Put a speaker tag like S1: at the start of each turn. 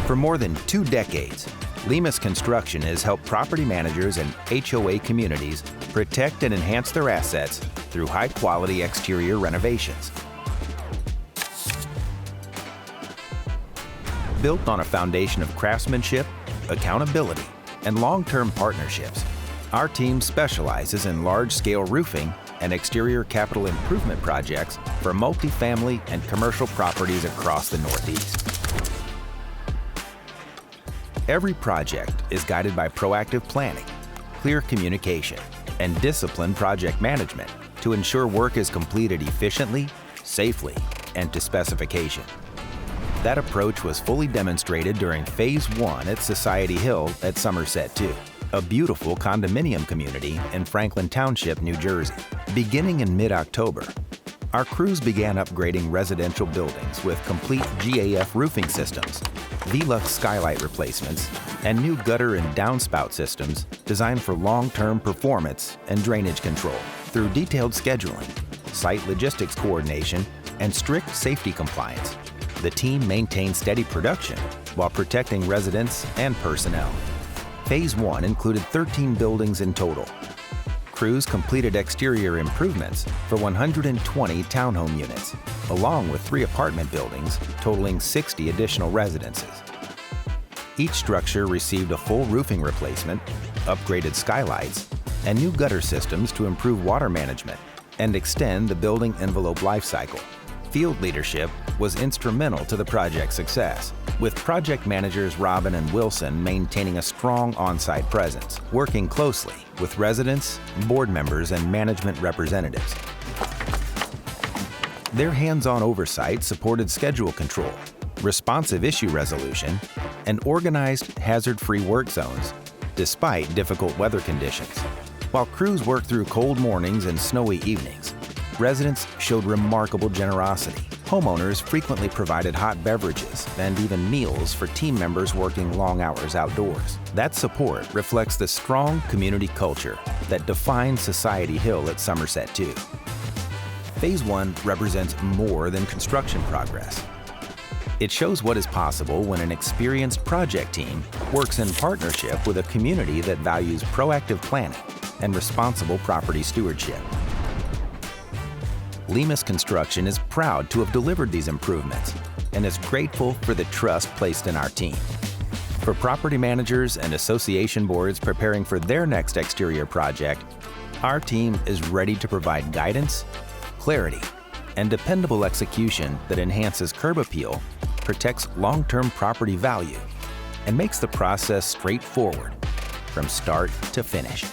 S1: For more than 2 decades, Lemus Construction has helped property managers and HOA communities protect and enhance their assets through high-quality exterior renovations. Built on a foundation of craftsmanship, accountability, and long-term partnerships, our team specializes in large-scale roofing and exterior capital improvement projects for multifamily and commercial properties across the Northeast. Every project is guided by proactive planning, clear communication, and disciplined project management to ensure work is completed efficiently, safely, and to specification. That approach was fully demonstrated during Phase 1 at Society Hill at Somerset II, a beautiful condominium community in Franklin Township, New Jersey. Beginning in mid-October, our crews began upgrading residential buildings with complete GAF roofing systems, Velux Skylight replacements, and new gutter and downspout systems designed for long-term performance and drainage control. Through detailed scheduling, site logistics coordination, and strict safety compliance, the team maintained steady production while protecting residents and personnel. Phase 1 included 13 buildings in total. Crews completed exterior improvements for 120 townhome units, along with 3 apartment buildings totaling 60 additional residences. Each structure received a full roofing replacement, upgraded skylights, and new gutter systems to improve water management and extend the building envelope life cycle. Field leadership was instrumental to the project's success, with project managers Robin and Wilson maintaining a strong on-site presence, working closely with residents, board members, and management representatives. Their hands-on oversight supported schedule control, responsive issue resolution, and organized hazard-free work zones, despite difficult weather conditions. While crews worked through cold mornings and snowy evenings, residents showed remarkable generosity. Homeowners frequently provided hot beverages and even meals for team members working long hours outdoors. That support reflects the strong community culture that defines Society Hill at Somerset II. Phase 1 represents more than construction progress. It shows what is possible when an experienced project team works in partnership with a community that values proactive planning and responsible property stewardship. Lemus Construction is proud to have delivered these improvements and is grateful for the trust placed in our team. For property managers and association boards preparing for their next exterior project, our team is ready to provide guidance, clarity, and dependable execution that enhances curb appeal, protects long-term property value, and makes the process straightforward from start to finish.